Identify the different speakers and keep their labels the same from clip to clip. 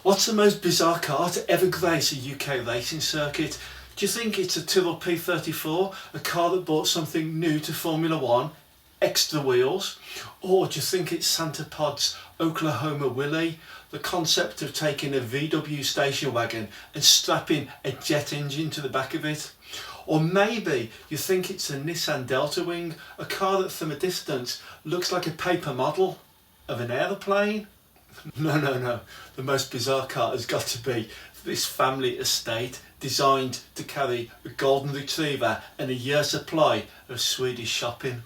Speaker 1: What's the most bizarre car to ever grace a UK racing circuit? Do you think it's a Tyrrell P34, a car that brought something new to Formula One, extra wheels? Or do you think it's Santa Pod's Oklahoma Willie, the concept of taking a VW station wagon and strapping a jet engine to the back of it? Or maybe you think it's a Nissan Delta Wing, a car that from a distance looks like a paper model of an aeroplane? No. The most bizarre car has got to be this family estate designed to carry a golden retriever and a year's supply of Swedish shopping.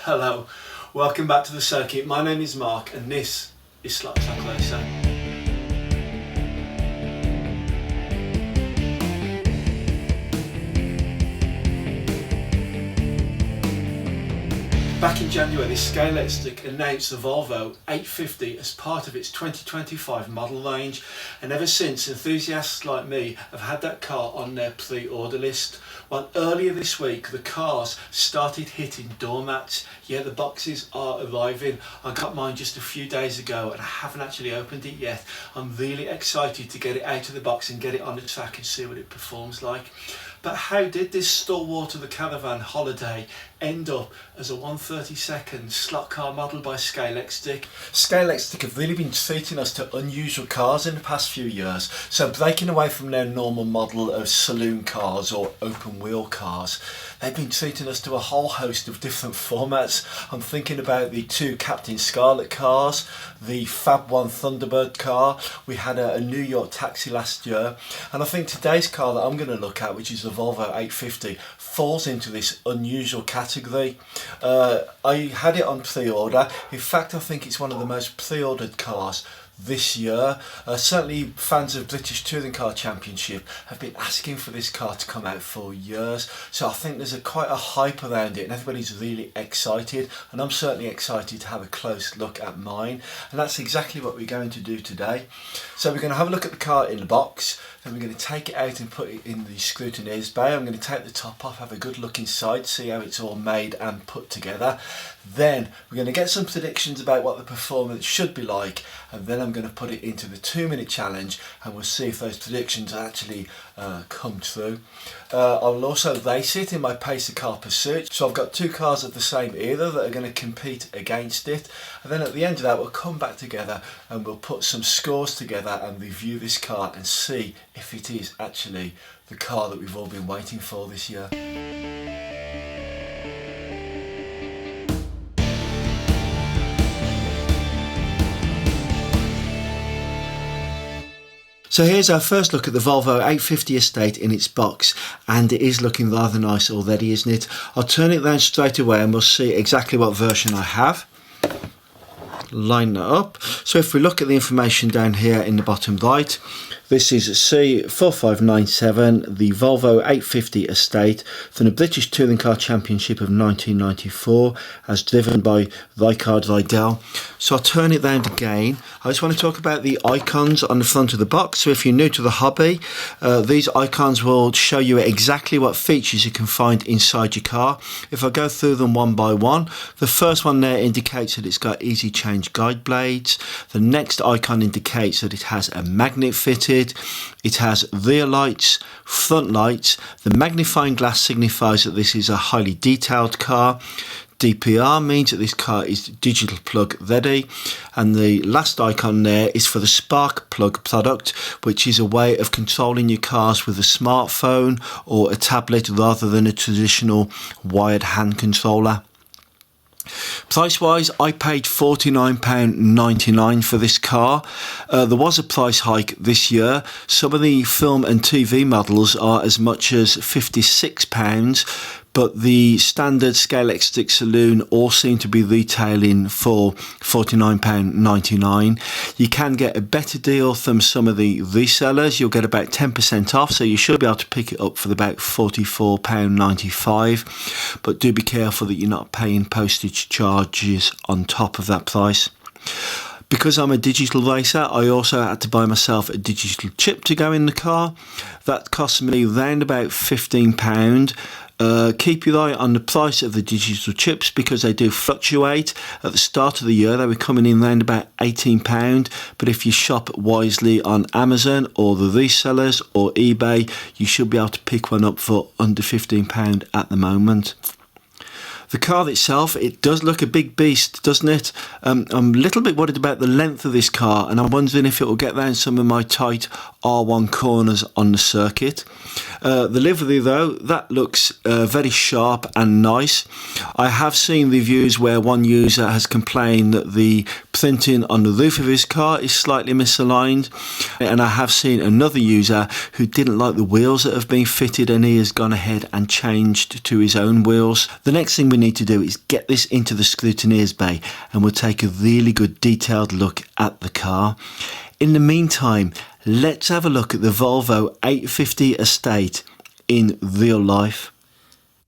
Speaker 1: Hello, welcome back to the circuit. My name is Mark and this is Scalextric Racer. Back in January, Scalextric announced the Volvo 850 as part of its 2025 model range, and ever since enthusiasts like me have had that car on their pre-order list. Well, earlier this week the cars started hitting doormats. Yeah, the boxes are arriving. I got mine just a few days ago and I haven't actually opened it yet. I'm really excited to get it out of the box and get it on the track and see what it performs like. But how did this stalwart of the caravan holiday end up as a 1/32 slot car modelled by Scalextric? Scalextric have really been treating us to unusual cars in the past few years, so breaking away from their normal model of saloon cars or open wheel cars. They've been treating us to a whole host of different formats. I'm thinking about the two Captain Scarlet cars, the Fab One Thunderbird car, we had a New York taxi last year, and I think today's car that I'm going to look at, which is the Volvo 850, falls into this unusual category. I had it on pre-order. In fact, I think it's one of the most pre-ordered cars this year. Certainly fans of British Touring Car Championship have been asking for this car to come out for years, so I think there's quite a hype around it and everybody's really excited, and I'm certainly excited to have a close look at mine, and that's exactly what we're going to do today. So we're going to have a look at the car in the box, then we're going to take it out and put it in the Scrutineer's bay. I'm going to take the top off, have a good look inside, see how it's all made and put together. Then we're going to get some predictions about what the performance should be like, and then I'm going to put it into the 2-minute challenge and we'll see if those predictions actually come true. I'll also race it in my Pacer Car Pursuit, so I've got two cars of the same era that are going to compete against it, and then at the end of that we'll come back together and we'll put some scores together and review this car and see if it is actually the car that we've all been waiting for this year. So here's our first look at the Volvo 850 estate in its box, and it is looking rather nice already, isn't it? I'll turn it round straight away and we'll see exactly what version I have. Line that up. So if we look at the information down here in the bottom right, this is C4597, the Volvo 850 estate from the British Touring Car Championship of 1994, as driven by Rickard Rydell. So I'll turn it round again. I just want to talk about the icons on the front of the box. So if you're new to the hobby, these icons will show you exactly what features you can find inside your car. If I go through them one by one, the first one there indicates that it's got easy change guide blades. The next icon indicates that it has a magnet fitted. It has rear lights, front lights. The magnifying glass signifies that this is a highly detailed car. DPR means that this car is digital plug ready, and the last icon there is for the spark plug product, which is a way of controlling your cars with a smartphone or a tablet rather than a traditional wired hand controller. Price wise, I paid £49.99 for this car. There was a price hike this year. Some of the film and TV models are as much as £56, but the standard Scalextric Saloon all seem to be retailing for £49.99. You can get a better deal from some of the resellers. You'll get about 10% off, so you should be able to pick it up for about £44.95. But do be careful that you're not paying postage charges on top of that price. Because I'm a digital racer, I also had to buy myself a digital chip to go in the car. That cost me around about £15. Keep your eye on the price of the digital chips because they do fluctuate. At the start of the year they were coming in around about £18, but if you shop wisely on Amazon or the resellers or eBay, you should be able to pick one up for under £15 at the moment. The car itself, it does look a big beast, doesn't it? I'm a little bit worried about the length of this car, and I'm wondering if it will get round some of my tight R1 corners on the circuit. The livery though, that looks very sharp and nice. I have seen reviews where one user has complained that the printing on the roof of his car is slightly misaligned, and I have seen another user who didn't like the wheels that have been fitted, and he has gone ahead and changed to his own wheels. The next thing we need to do is get this into the Scrutineer's bay, and we'll take a really good detailed look at the car. In the meantime, let's have a look at the Volvo 850 Estate in real life.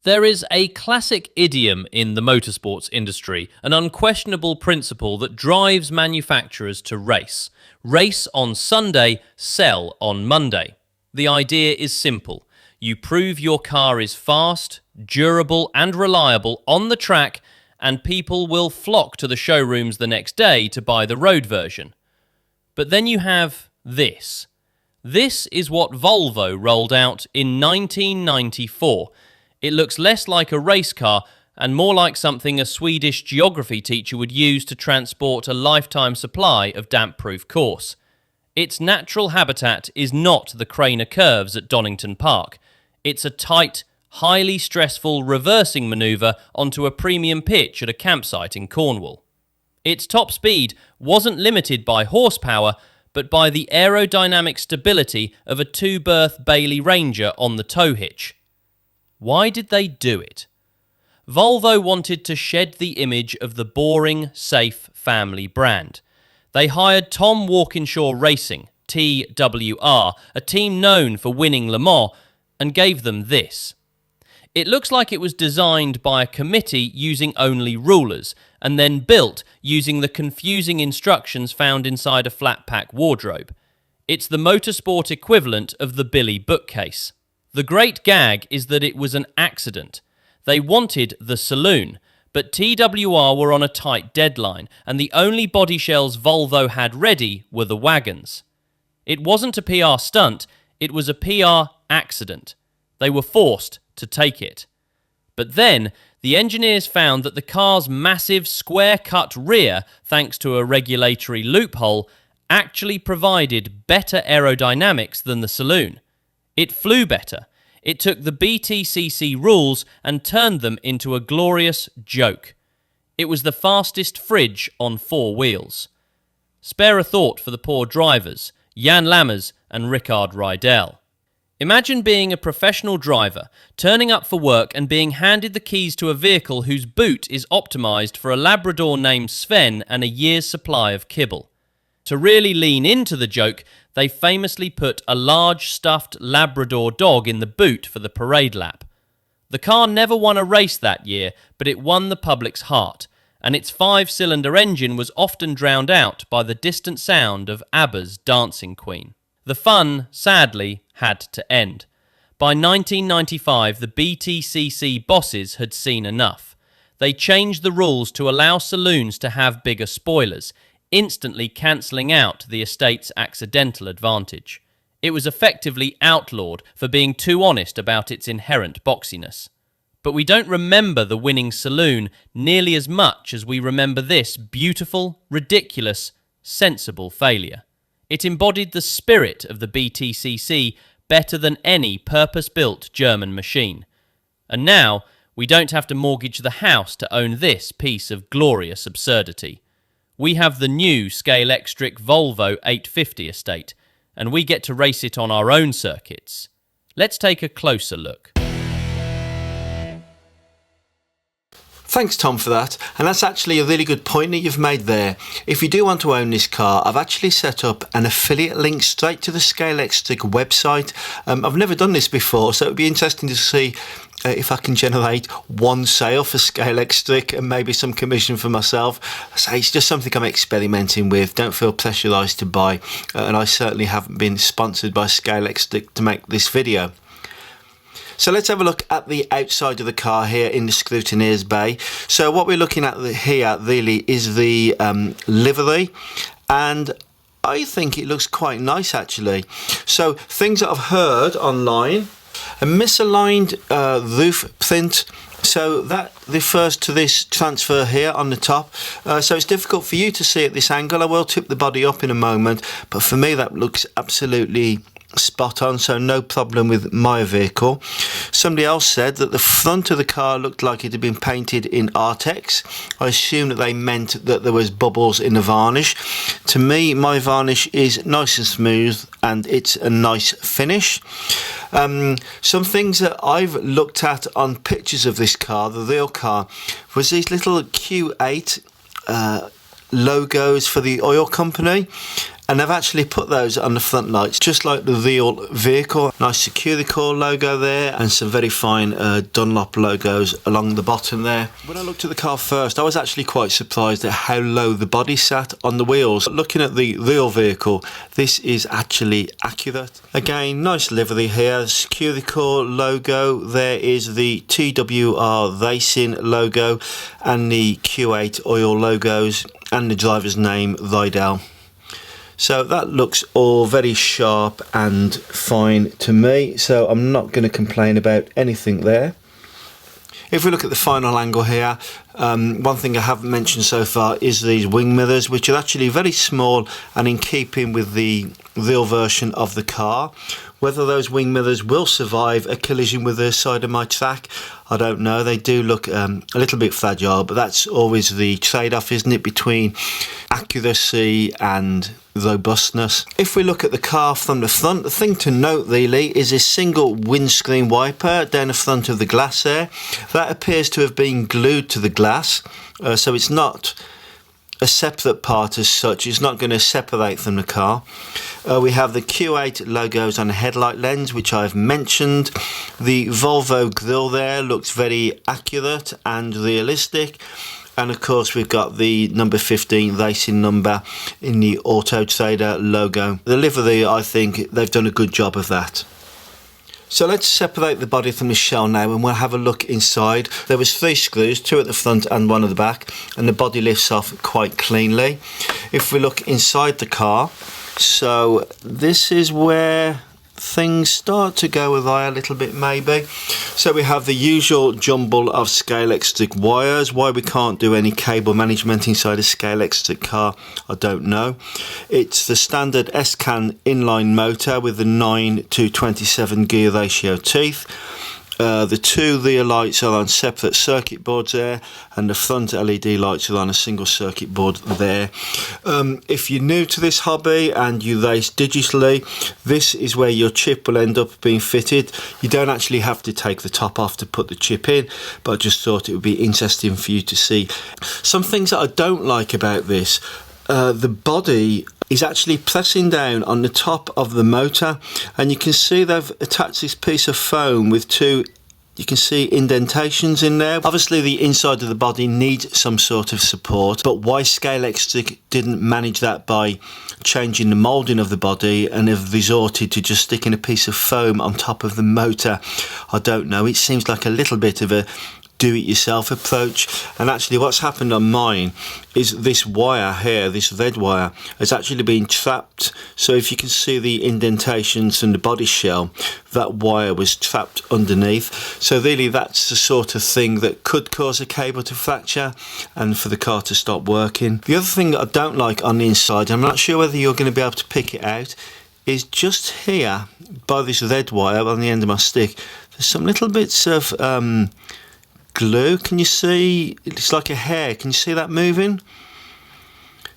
Speaker 2: There is a classic idiom in the motorsports industry, an unquestionable principle that drives manufacturers to race. Race on Sunday, sell on Monday. The idea is simple. You prove your car is fast, durable and reliable on the track, and people will flock to the showrooms the next day to buy the road version. But then you have this. This is what Volvo rolled out in 1994. It looks less like a race car and more like something a Swedish geography teacher would use to transport a lifetime supply of damp-proof course. Its natural habitat is not the Craner curves at Donington Park. It's a tight, highly stressful reversing manoeuvre onto a premium pitch at a campsite in Cornwall. Its top speed wasn't limited by horsepower, but by the aerodynamic stability of a two-berth Bailey Ranger on the tow hitch. Why did they do it? Volvo wanted to shed the image of the boring, safe family brand. They hired Tom Walkinshaw Racing, TWR, a team known for winning Le Mans, and gave them this. It looks like it was designed by a committee using only rulers, and then built using the confusing instructions found inside a flat-pack wardrobe. It's the motorsport equivalent of the Billy bookcase. The great gag is that it was an accident. They wanted the saloon, but TWR were on a tight deadline, and the only body shells Volvo had ready were the wagons. It wasn't a PR stunt, it was a PR accident. They were forced to take it. But then, the engineers found that the car's massive square-cut rear, thanks to a regulatory loophole, actually provided better aerodynamics than the saloon. It flew better. It took the BTCC rules and turned them into a glorious joke. It was the fastest fridge on four wheels. Spare a thought for the poor drivers, Jan Lammers and Rickard Rydell. Imagine being a professional driver, turning up for work and being handed the keys to a vehicle whose boot is optimised for a Labrador named Sven and a year's supply of kibble. To really lean into the joke, they famously put a large stuffed Labrador dog in the boot for the parade lap. The car never won a race that year, but it won the public's heart, and its 5-cylinder engine was often drowned out by the distant sound of ABBA's Dancing Queen. The fun, sadly, had to end. By 1995, the BTCC bosses had seen enough. They changed the rules to allow saloons to have bigger spoilers, instantly cancelling out the estate's accidental advantage. It was effectively outlawed for being too honest about its inherent boxiness. But we don't remember the winning saloon nearly as much as we remember this beautiful, ridiculous, sensible failure. It embodied the spirit of the BTCC better than any purpose-built German machine. And now, we don't have to mortgage the house to own this piece of glorious absurdity. We have the new Scalextric Volvo 850 estate, and we get to race it on our own circuits. Let's take a closer look.
Speaker 1: Thanks, Tom, for that. And that's actually a really good point that you've made there. If you do want to own this car, I've actually set up an affiliate link straight to the Scalextric website. I've never done this before, so it would be interesting to see if I can generate one sale for Scalextric and maybe some commission for myself. So it's just something I'm experimenting with. Don't feel pressurised to buy. And I certainly haven't been sponsored by Scalextric to make this video. So let's have a look at the outside of the car here in the Scrutineer's bay. So what we're looking at here really is the livery, and I think it looks quite nice actually. So things that I've heard online: a misaligned roof print. So that refers to this transfer here on the top. So it's difficult for you to see at this angle. I will tip the body up in a moment, but for me that looks absolutely spot on, so no problem with my vehicle. Somebody else said that the front of the car looked like it had been painted in Artex. I assume that they meant that there was bubbles in the varnish. To me, my varnish is nice and smooth and it's a nice finish. Some things that I've looked at on pictures of this car, the real car, was these little Q8 logos for the oil company, and they've actually put those on the front lights just like the real vehicle. Nice Securicore logo there, and some very fine Dunlop logos along the bottom there. When I looked at the car first, I was actually quite surprised at how low the body sat on the wheels. Looking at the real vehicle, this is actually accurate. Again, nice livery here, Securicore logo, there is the TWR Racing logo and the Q8 oil logos and the driver's name Rydell. So that looks all very sharp and fine to me, so I'm not going to complain about anything there. If we look at the final angle here, one thing I haven't mentioned so far is these wing mirrors, which are actually very small and in keeping with the real version of the car. Whether those wing mirrors will survive a collision with the side of my track, I don't know. They do look a little bit fragile, but that's always the trade-off, isn't it, between accuracy and robustness. If we look at the car from the front, the thing to note really is a single windscreen wiper down the front of the glass there. That appears to have been glued to the glass, so it's not a separate part as such. It's not going to separate from the car. We have the Q8 logos on the headlight lens, which I've mentioned. The Volvo grille there looks very accurate and realistic. And of course we've got the number 15 racing number in the Auto Trader logo. The livery, I think they've done a good job of that. So let's separate the body from the shell now and we'll have a look inside. There was 3 screws, 2 at the front and 1 at the back, and the body lifts off quite cleanly. If we look inside the car, so this is where things start to go awry a little bit maybe. So we have the usual jumble of Scalextric wires. Why we can't do any cable management inside a Scalextric car, I don't know. It's the standard S-CAN inline motor with the 9:27 gear ratio teeth. The 2 rear lights are on separate circuit boards there, and the front LED lights are on a single circuit board there. If you're new to this hobby and you race digitally, this is where your chip will end up being fitted. You don't actually have to take the top off to put the chip in, but I just thought it would be interesting for you to see. Some things that I don't like about this: the body is actually pressing down on the top of the motor, and you can see they've attached this piece of foam with 2, you can see indentations in there. Obviously the inside of the body needs some sort of support, but why Scalextric didn't manage that by changing the moulding of the body and have resorted to just sticking a piece of foam on top of the motor, I don't know. It seems like a little bit of a do-it-yourself approach. And actually what's happened on mine is this wire here, this red wire, has actually been trapped. So if you can see the indentations in the body shell, that wire was trapped underneath. So really that's the sort of thing that could cause a cable to fracture and for the car to stop working. The other thing that I don't like on the inside, I'm not sure whether you're going to be able to pick it out, is just here by this red wire on the end of my stick, there's some little bits of glue. Can you see? It's like a hair. Can you see that moving?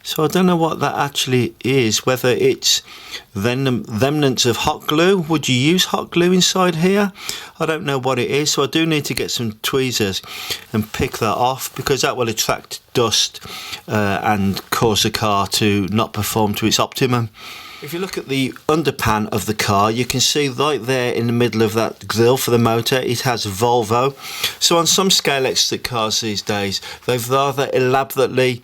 Speaker 1: So I don't know what that actually is, whether it's remnants of hot glue. Would you use hot glue inside here? I don't know what it is, so I do need to get some tweezers and pick that off, because that will attract dust and cause the car to not perform to its optimum. If you look at the underpan of the car, you can see right there in the middle of that grille for the motor, it has Volvo. So on some Scalextric cars these days, they've rather elaborately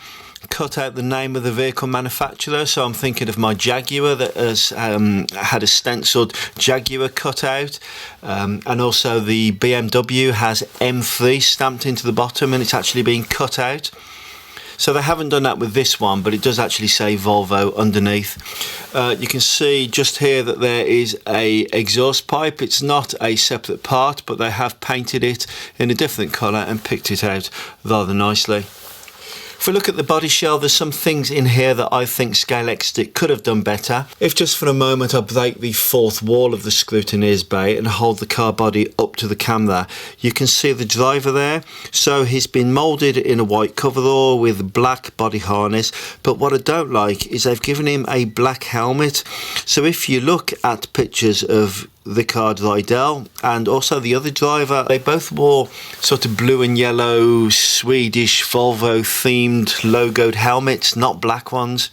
Speaker 1: cut out the name of the vehicle manufacturer. So I'm thinking of my Jaguar that has had a stenciled Jaguar cut out, and also the BMW has M3 stamped into the bottom and it's actually been cut out. So they haven't done that with this one, but it does actually say Volvo underneath. You can see just here that there is a exhaust pipe. It's not a separate part, but they have painted it in a different colour and picked it out rather nicely. If we look at the body shell, there's some things in here that I think Scalextric could have done better. If just for a moment I break the fourth wall of the Scrutineer's bay and hold the car body up to the camera, you can see the driver there. So he's been moulded in a white coverall with black body harness, but what I don't like is they've given him a black helmet. So if you look at pictures of the car Rydell and also the other driver, they both wore sort of blue and yellow Swedish Volvo themed logoed helmets, not black ones.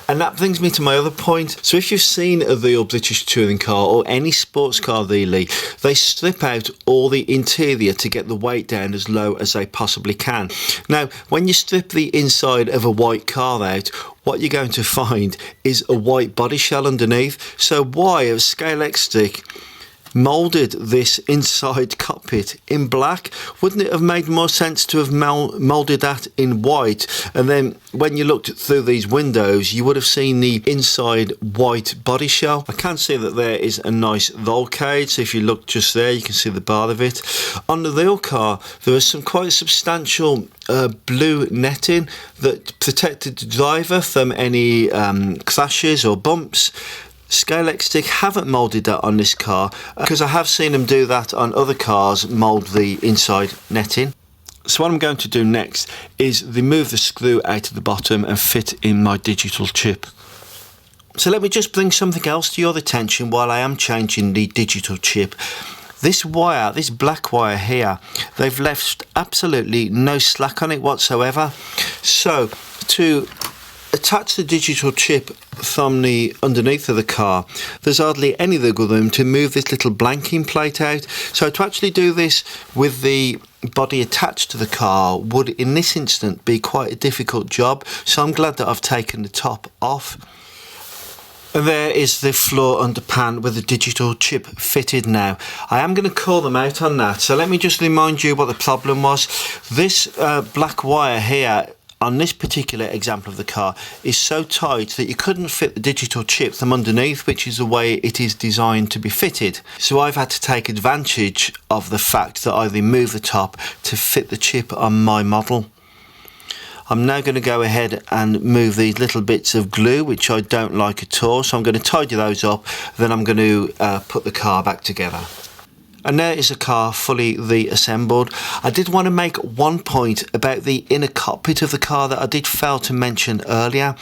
Speaker 1: And that brings me to my other point. So if you've seen a real British touring car or any sports car really, they strip out all the interior to get the weight down as low as they possibly can. Now when you strip the inside of a white car out, what you're going to find is a white body shell underneath. So why have Scalextric moulded this inside cockpit in black? Wouldn't it have made more sense to have moulded that in white? And then when you looked through these windows, you would have seen the inside white body shell. I can see that there is a nice roll cage. So if you look just there, you can see the bar of it. On the real car, there is some quite substantial blue netting that protected the driver from any crashes or bumps. Scalextric haven't moulded that on this car because I have seen them do that on other cars, mould the inside netting. So what I'm going to do next is remove the screw out of the bottom and fit in my digital chip. So let me just bring something else to your attention while I am changing the digital chip. This wire, this black wire here, they've left absolutely no slack on it whatsoever. So to attach the digital chip from the underneath of the car, there's hardly any wiggle room to move this little blanking plate out. So to actually do this with the body attached to the car would in this instant be quite a difficult job. So I'm glad that I've taken the top off. And there is the floor underpan with the digital chip fitted now. I am going to call them out on that. So let me just remind you what the problem was. This black wire here on this particular example of the car is so tight that you couldn't fit the digital chip from underneath, which is the way it is designed to be fitted. So I've had to take advantage of the fact that I removed the top to fit the chip on my model. I'm now going to go ahead and move these little bits of glue, which I don't like at all. So I'm going to tidy those up, then I'm going to put the car back together. And there is the car fully reassembled. I did want to make one point about the inner cockpit of the car that I did fail to mention earlier,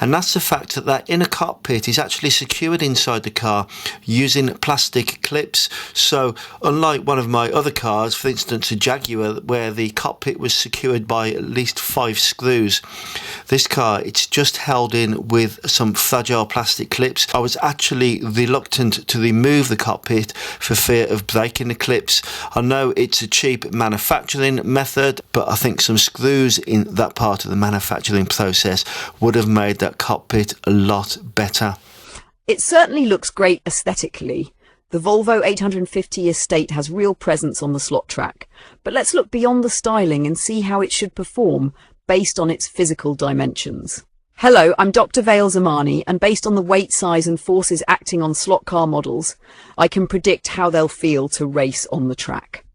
Speaker 1: and that's the fact that that inner cockpit is actually secured inside the car using plastic clips. So unlike one of my other cars, for instance a Jaguar, where the cockpit was secured by at least 5 screws, this car, it's just held in with some fragile plastic clips. I was actually reluctant to remove the cockpit for fear of breaking the clips. I know it's a cheap manufacturing method, but I think some screws in that part of the manufacturing process would have made that cockpit a lot better.
Speaker 3: It certainly looks great aesthetically. The Volvo 850 estate has real presence on the slot track, but let's look beyond the styling and see how it should perform based on its physical dimensions. Hello, I'm Dr. Vail Zamani, and based on the weight, size and forces acting on slot car models, I can predict how they'll feel to race on the track.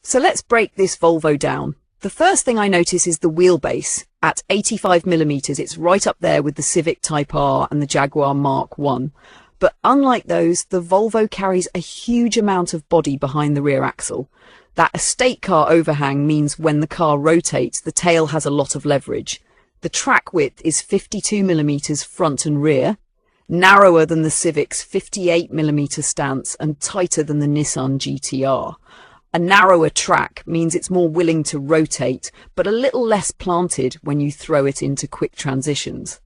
Speaker 3: So let's break this Volvo down. The first thing I notice is the wheelbase. At 85mm, it's right up there with the Civic Type R and the Jaguar Mark 1. But unlike those, the Volvo carries a huge amount of body behind the rear axle. That estate car overhang means when the car rotates, the tail has a lot of leverage. The track width is 52mm front and rear, narrower than the Civic's 58mm stance and tighter than the Nissan GT-R. A narrower track means it's more willing to rotate, but a little less planted when you throw it into quick transitions.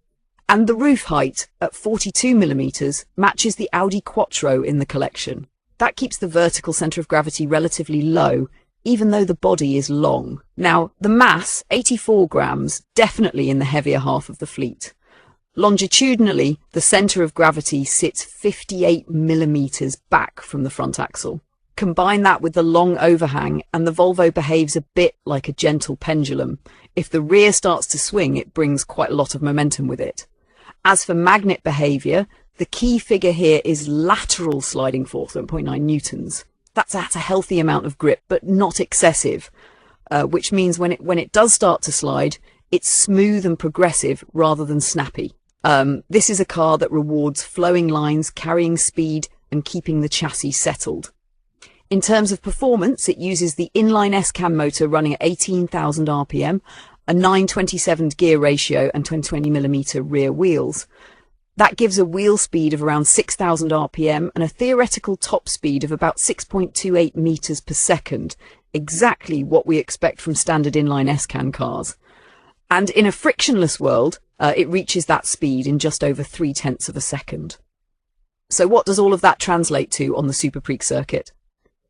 Speaker 3: And the roof height, at 42mm, matches the Audi Quattro in the collection. That keeps the vertical centre of gravity relatively low, even though the body is long. Now, the mass, 84 grams, definitely in the heavier half of the fleet. Longitudinally, the centre of gravity sits 58 millimetres back from the front axle. Combine that with the long overhang and the Volvo behaves a bit like a gentle pendulum. If the rear starts to swing, it brings quite a lot of momentum with it. As for magnet behaviour, the key figure here is lateral sliding force, 1.9 newtons. That's at a healthy amount of grip, but not excessive, which means when it does start to slide, it's smooth and progressive rather than snappy. This is a car that rewards flowing lines, carrying speed, and keeping the chassis settled. In terms of performance, it uses the inline S-cam motor running at 18,000 RPM, a 9/27 gear ratio and 20mm rear wheels. That gives a wheel speed of around 6,000 RPM and a theoretical top speed of about 6.28 meters per second, exactly what we expect from standard inline S-cam cars. And in a frictionless world, it reaches that speed in just over 0.3 of a second. So what does all of that translate to on the Super Preak circuit?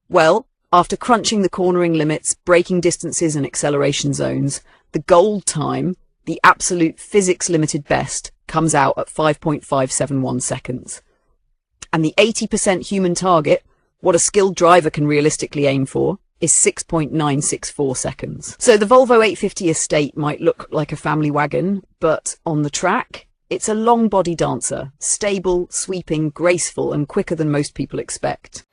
Speaker 3: Well, after crunching the cornering limits, braking distances and acceleration zones, the gold time, the absolute physics limited best, comes out at 5.571 seconds. And the 80% human target, what a skilled driver can realistically aim for, is 6.964 seconds. So the Volvo 850 Estate might look like a family wagon, but on the track, it's a long body dancer, stable, sweeping, graceful and quicker than most people expect.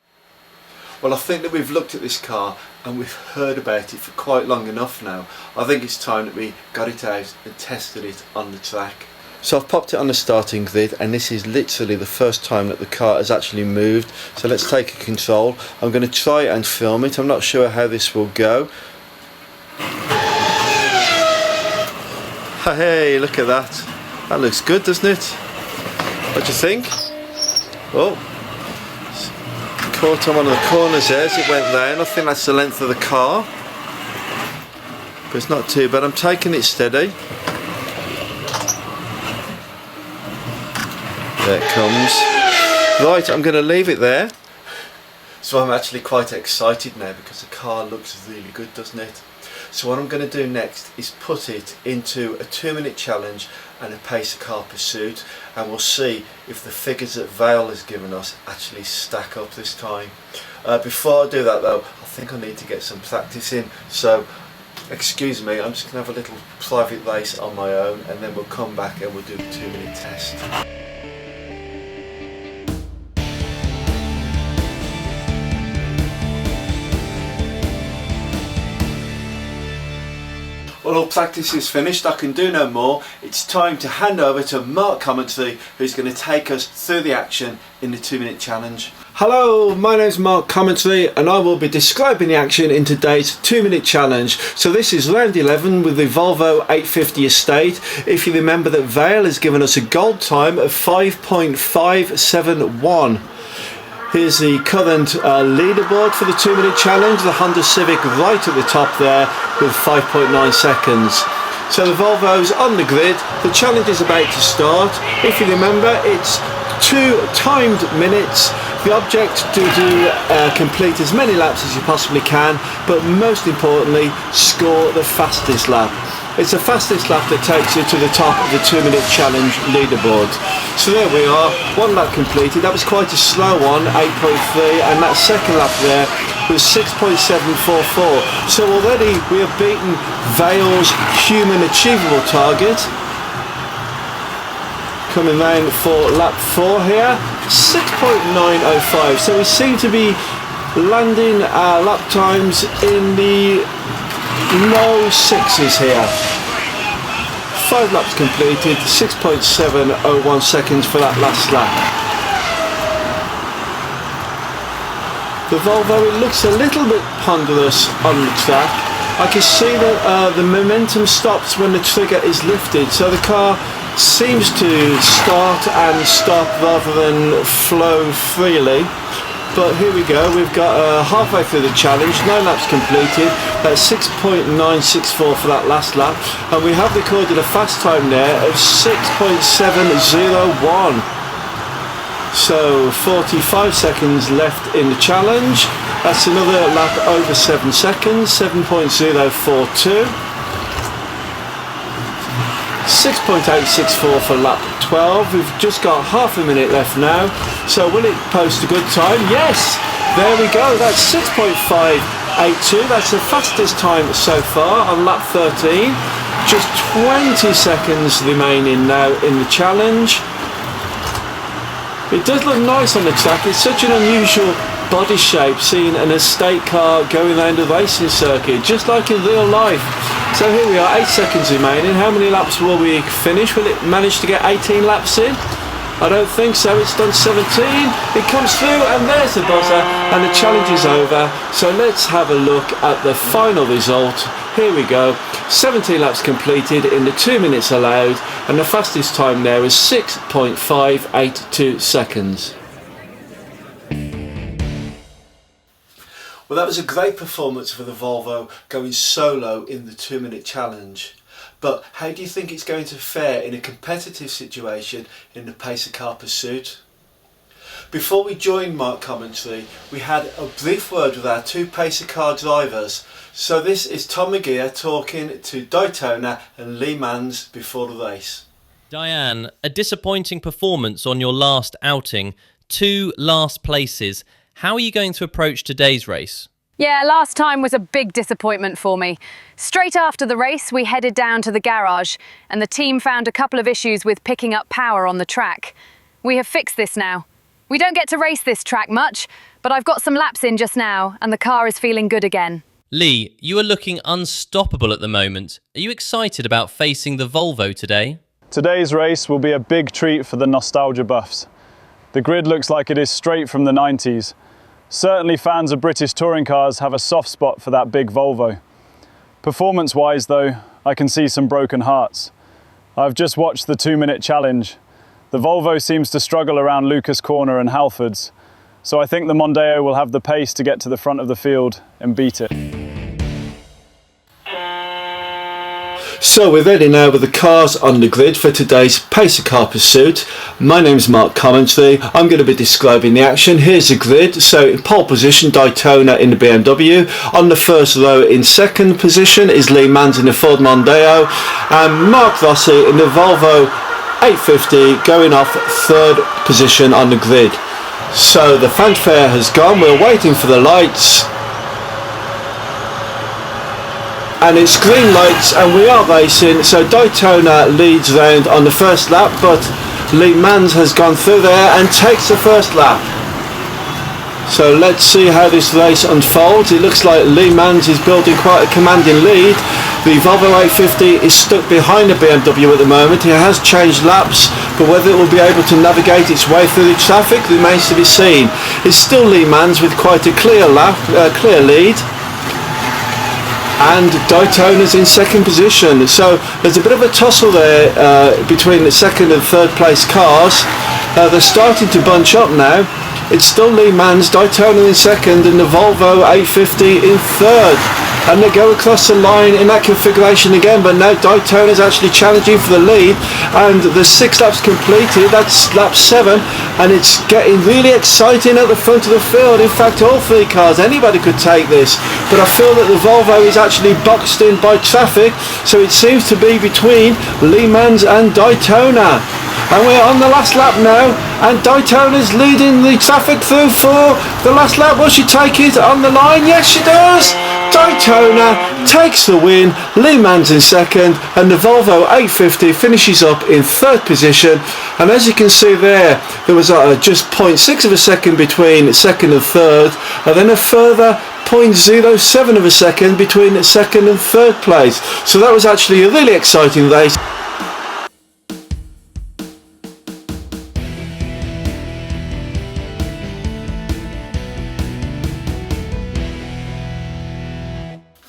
Speaker 1: Well, I think that we've looked at this car and we've heard about it for quite long enough now. I think it's time that we got it out and tested it on the track. So I've popped it on the starting grid and this is literally the first time that the car has actually moved. So let's take a control. I'm going to try and film it. I'm not sure how this will go. Hey, look at that. That looks good, doesn't it? What do you think? Oh. Caught on one of the corners there as it went down. I think that's the length of the car, but it's not too bad. I'm taking it steady. There it comes. Right, I'm going to leave it there. So I'm actually quite excited now because the car looks really good, doesn't it? So what I'm going to do next is put it into a 2-minute challenge and a pace car pursuit, and we'll see if the figures that Vale has given us actually stack up this time. Before I do that though, I think I need to get some practice in, so excuse me, I'm just going to have a little private race on my own and then we'll come back and we'll do the 2-minute test. Well, all practice is finished, I can do no more. It's time to hand over to Mark Commentary, who's going to take us through the action in the 2-minute challenge. Hello, my name's Mark Commentary and I will be describing the action in today's 2-minute challenge. So this is round 11 with the Volvo 850 Estate. If you remember that Vale has given us a gold time of 5.571. Here's the current leaderboard for the 2-minute challenge, the Honda Civic right at the top there with 5.9 seconds. So the Volvo's on the grid, the challenge is about to start. If you remember, it's 2 timed minutes. The object to complete as many laps as you possibly can, but most importantly, score the fastest lap. It's the fastest lap that takes you to the top of the 2-minute challenge leaderboard. So there we are, 1 lap completed. That was quite a slow one, 8.3, and that second lap there was 6.744. So already we have beaten Vale's human achievable target. Coming round for lap 4 here, 6.905. So we seem to be landing our lap times in the low 6s here. 5 laps completed, 6.701 seconds for that last lap. The Volvo, it looks a little bit ponderous on the track. I can see that the momentum stops when the trigger is lifted, so the car seems to start and stop rather than flow freely. But here we go, we've got halfway through the challenge, 9 laps completed, that's 6.964 for that last lap, and we have recorded a fast time there of 6.701. So 45 seconds left in the challenge. That's another lap over 7 seconds, 7.042. 6.864 for lap 12. We've just got half a minute left now. So will it post a good time? Yes! There we go. That's 6.582. That's the fastest time so far on lap 13. Just 20 seconds remaining now in the challenge. It does look nice on the track. It's such an unusual body shape, seeing an estate car going around a racing circuit, just like in real life. So here we are, 8 seconds remaining. How many laps will we finish? Will it manage to get 18 laps in? I don't think so. It's done 17. It comes through, and there's the buzzer, and the challenge is over. So let's have a look at the final result. Here we go. 17 laps completed in the 2 minutes allowed, and the fastest time there is 6.582 seconds. Well, that was a great performance for the Volvo, going solo in the 2-minute challenge. But how do you think it's going to fare in a competitive situation in the pacer car pursuit? Before we joined Mark commentary, we had a brief word with our 2 pacer car drivers. So this is Tom McGear talking to Daytona and Lee Mans before the race.
Speaker 2: Diane, a disappointing performance on your last outing, 2 last places. How are you going to approach today's race?
Speaker 4: Yeah, last time was a big disappointment for me. Straight after the race, we headed down to the garage, and the team found a couple of issues with picking up power on the track. We have fixed this now. We don't get to race this track much, but I've got some laps in just now, and the car is feeling good again.
Speaker 2: Lee, you are looking unstoppable at the moment. Are you excited about facing the Volvo today?
Speaker 5: Today's race will be a big treat for the nostalgia buffs. The grid looks like it is straight from the 90s. Certainly fans of British touring cars have a soft spot for that big Volvo. Performance-wise though, I can see some broken hearts. I've just watched the 2-minute challenge. The Volvo seems to struggle around Lucas Corner and Halfords, so I think the Mondeo will have the pace to get to the front of the field and beat it.
Speaker 1: So we're ready now with the cars on the grid for today's pacer car pursuit. My name's Mark Commentary. I'm going to be describing the action. Here's the grid. So in pole position, Daytona in the BMW. On the first row in second position is Lee Mans in the Ford Mondeo, and Mark Rossi in the Volvo 850 going off third position on the grid. So the fanfare has gone. We're waiting for the lights. And it's green lights and we are racing. So Daytona leads round on the first lap, but Lee Mans has gone through there and takes the first lap. So let's see how this race unfolds. It looks like Lee Mans is building quite a commanding lead. The Volvo 850 is stuck behind the BMW at the moment. It has changed laps, but whether it will be able to navigate its way through the traffic remains to be seen. It's still Lee Mans with quite a clear lead. And Daytona's in second position. So there's a bit of a tussle there between the second and third place cars. They're starting to bunch up now. It's still Lee Mans, Daytona in second, and the Volvo 850 in third. And they go across the line in that configuration again, but now Daytona's actually challenging for the lead, and the 6 laps completed. That's lap 7, and it's getting really exciting at the front of the field. In fact, all 3 cars, anybody could take this, but I feel that the Volvo is actually boxed in by traffic, so it seems to be between Lee Mans and Daytona. And we're on the last lap now, and Daytona's leading the traffic through for the last lap. Will she take it on the line? Yes, she does! Daytona takes the win, Lee Mans in second, and the Volvo 850 finishes up in third position. And as you can see there was just 0.6 of a second between second and third, and then a further 0.07 of a second between second and third place. So that was actually a really exciting race.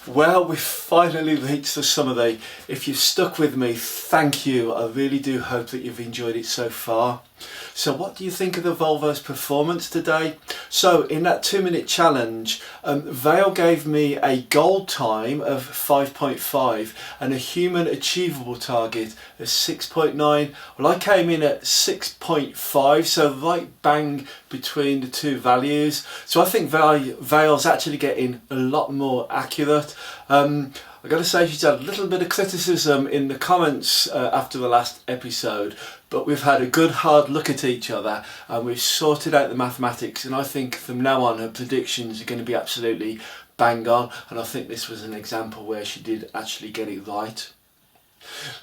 Speaker 1: Well, we've finally reached the summary. If you've stuck with me, thank you. I really do hope that you've enjoyed it so far. So what do you think of the Volvo's performance today? So in that 2-minute challenge, Vale gave me a gold time of 5.5 and a human achievable target of 6.9. Well, I came in at 6.5, so right bang between the two values. So I think Vale's actually getting a lot more accurate. I've got to say she's had a little bit of criticism in the comments after the last episode, but we've had a good hard look at each other and we've sorted out the mathematics, and I think from now on her predictions are going to be absolutely bang on, and I think this was an example where she did actually get it right.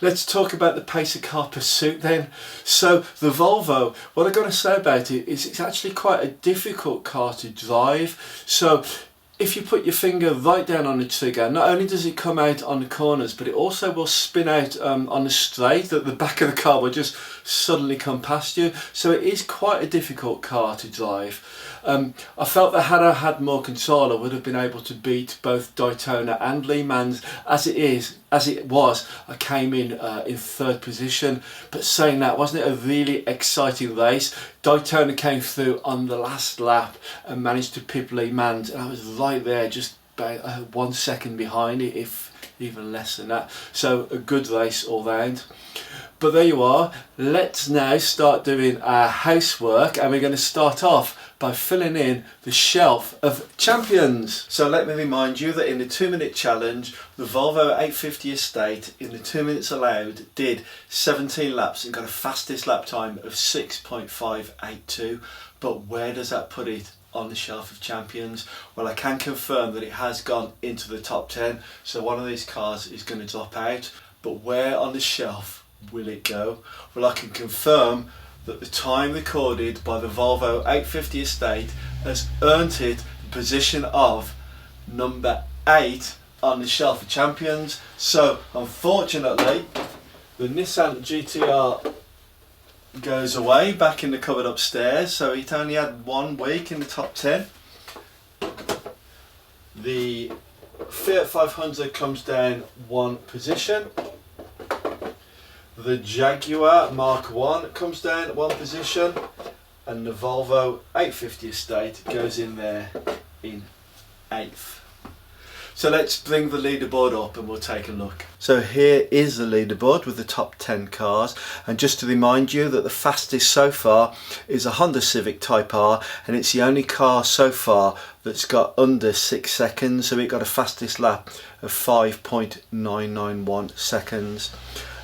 Speaker 1: Let's talk about the pacer car pursuit then. So the Volvo, what I've got to say about it is it's actually quite a difficult car to drive. So if you put your finger right down on the trigger, not only does it come out on the corners, but it also will spin out on the straight, that the back of the car will just suddenly come past you. So it is quite a difficult car to drive. I felt that had I had more control, I would have been able to beat both Daytona and Le Mans. As it was, I came in third position. But saying that, wasn't it a really exciting race? Daytona came through on the last lap and managed to pip Le Mans, and I was right there, just about 1 second behind it, if even less than that. So a good race all round. But there you are. Let's now start doing our housework, and we're going to start off by filling in the shelf of champions. So let me remind you that in the 2-minute challenge, the Volvo 850 Estate in the 2 minutes allowed did 17 laps and got a fastest lap time of 6.582. But where does that put it on the shelf of champions? Well, I can confirm that it has gone into the top 10, so one of these cars is going to drop out. But where on the shelf will it go? Well, I can confirm that the time recorded by the Volvo 850 Estate has earned it the position of number 8 on the shelf of champions. So unfortunately, the Nissan GTR goes away back in the cupboard upstairs, so it only had 1 week in the top 10. The Fiat 500 comes down 1 position. The Jaguar Mark 1 comes down 1 position, and the Volvo 850 Estate goes in there in 8th. So let's bring the leaderboard up and we'll take a look. So here is the leaderboard with the top 10 cars, and just to remind you that the fastest so far is a Honda Civic Type R, and it's the only car so far that's got under 6 seconds, so it got a fastest lap of 5.991 seconds.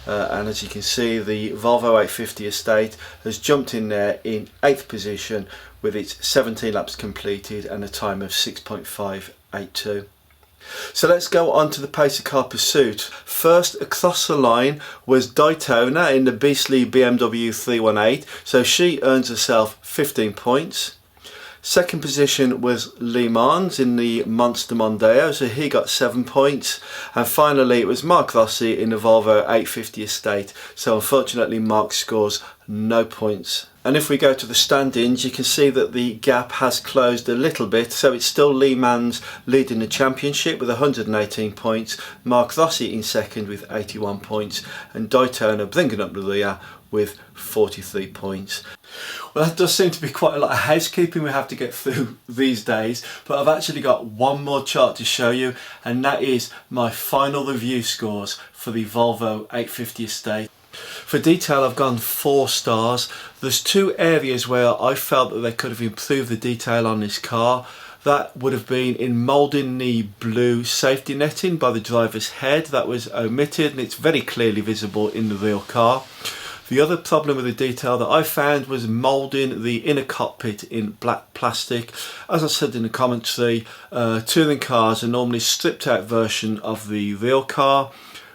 Speaker 1: And as you can see, the Volvo 850 Estate has jumped in there in 8th position with its 17 laps completed and a time of 6.582. So let's go on to the pacer car pursuit. First across the line was Daytona in the beastly BMW 318, so she earns herself 15 points. Second position was Le Mans in the Monster Mondeo, so he got 7 points. And finally it was Mark Rossi in the Volvo 850 Estate, so unfortunately Mark scores no points. And if we go to the standings, you can see that the gap has closed a little bit, so it's still Le Mans leading the championship with 118 points, Mark Rossi in second with 81 points, and Daytona bringing up the rear with 43 points. Well, that does seem to be quite a lot of housekeeping we have to get through these days, but I've actually got one more chart to show you, and that is my final review scores for the Volvo 850 Estate. For detail, I've gone 4 stars. There's 2 areas where I felt that they could have improved the detail on this car. That would have been in moulding the blue safety netting by the driver's head. That was omitted, and it's very clearly visible in the real car. The other problem with the detail that I found was moulding the inner cockpit in black plastic. As I said in the commentary, touring cars are normally stripped out version of the real car.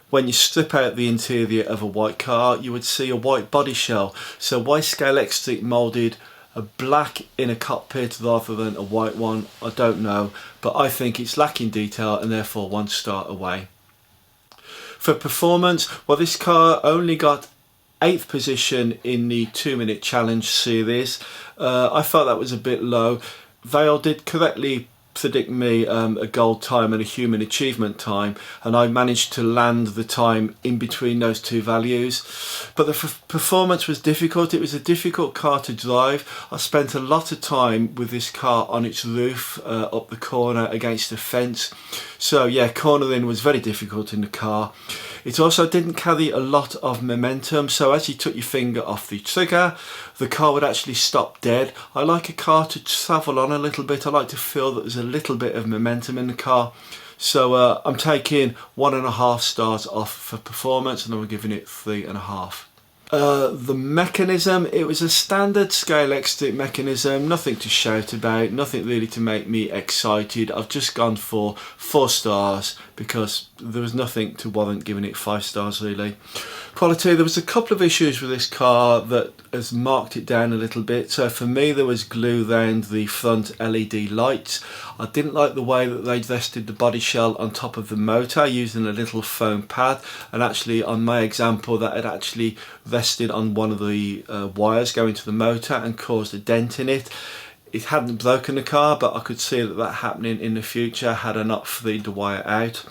Speaker 1: When you strip out the interior of a white car, you would see a white body shell. So why Scalextric moulded a black inner cockpit rather than a white one, I don't know, but I think it's lacking detail and therefore 1 star away. For performance, well, this car only got 8th position in the 2-minute challenge series. I felt that was a bit low. Vale did correctly predict me a gold time and a human achievement time, and I managed to land the time in between those two values. But the performance was difficult. It was a difficult car to drive. I spent a lot of time with this car on its roof, up the corner against the fence. So yeah, cornering was very difficult in the car. It also didn't carry a lot of momentum, so as you took your finger off the trigger, the car would actually stop dead. I like a car to travel on a little bit. I like to feel that there's a little bit of momentum in the car. So I'm taking 1.5 stars off for performance, and I'm giving it 3.5. The mechanism, it was a standard Scalextric mechanism, nothing to shout about, nothing really to make me excited. I've just gone for 4 stars because there was nothing to warrant giving it 5 stars really. Quality, there was a couple of issues with this car that has marked it down a little bit. So for me, there was glue around the front LED lights. I didn't like the way that they'd vested the body shell on top of the motor using a little foam pad, and actually on my example that had actually vested on one of the wires going to the motor and caused a dent in it. It hadn't broken the car, but I could see that happening in the future had I not freed the wire out.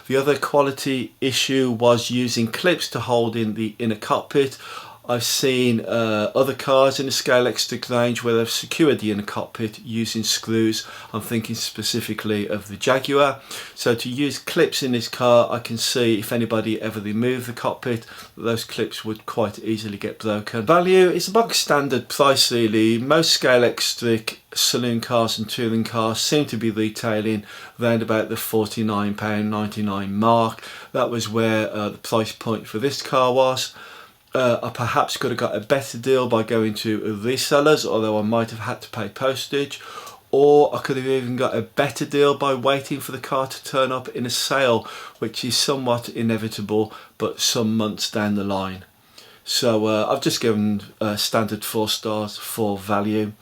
Speaker 1: The other quality issue was using clips to hold in the inner cockpit. I've seen other cars in the Scalextric range where they've secured the inner cockpit using screws. I'm thinking specifically of the Jaguar. So to use clips in this car, I can see if anybody ever removed the cockpit, those clips would quite easily get broken. Value is a bog standard price really. Most Scalextric saloon cars and touring cars seem to be retailing around about the £49.99 mark. That was where the price point for this car was. I perhaps could have got a better deal by going to resellers, although I might have had to pay postage, or I could have even got a better deal by waiting for the car to turn up in a sale, which is somewhat inevitable but some months down the line. So I've just given standard 4 stars for value.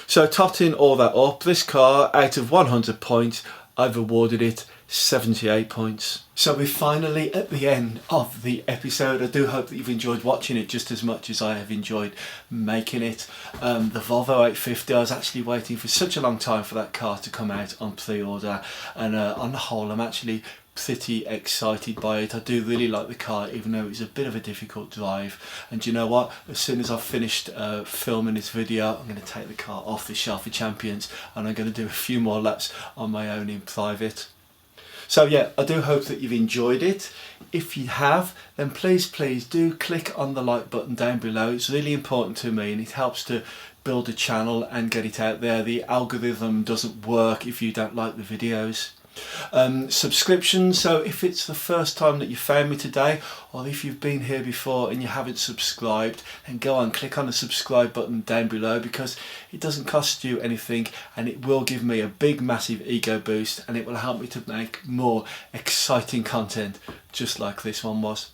Speaker 1: So totting all that up, this car out of 100 points, I've awarded it 78 points. So we're finally at the end of the episode. I do hope that you've enjoyed watching it just as much as I have enjoyed making it. The Volvo 850, I was actually waiting for such a long time for that car to come out on pre-order, and on the whole I'm actually pretty excited by it. I do really like the car, even though it's a bit of a difficult drive. And you know what, as soon as I've finished filming this video, I'm going to take the car off the shelf for Champions and I'm going to do a few more laps on my own in private. So yeah, I do hope that you've enjoyed it. If you have, then please do click on the like button down below. It's really important to me and it helps to build a channel and get it out there. The algorithm doesn't work if you don't like the videos. Subscription, so if it's the first time that you found me today, or if you've been here before and you haven't subscribed, then go on, click on the subscribe button down below, because it doesn't cost you anything and it will give me a big massive ego boost, and it will help me to make more exciting content just like this one was.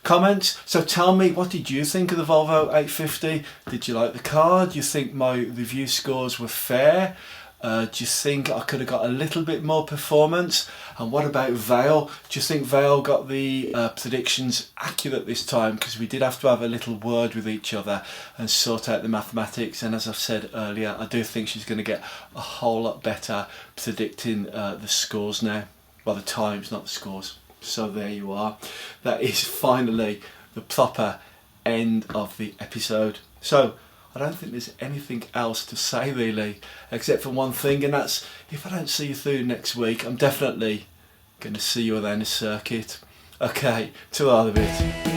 Speaker 1: Comments, so tell me, what did you think of the Volvo 850? Did you like the car? Do you think my review scores were fair? Do you think I could have got a little bit more performance? And what about Vale? Do you think Vale got the predictions accurate this time? Because we did have to have a little word with each other and sort out the mathematics, and as I've said earlier, I do think she's going to get a whole lot better predicting the scores now. Well, the times, not the scores. So there you are. That is finally the proper end of the episode. So I don't think there's anything else to say really, except for one thing, and that's, if I don't see you through next week, I'm definitely going to see you around the circuit. Okay, ta-ra a bit.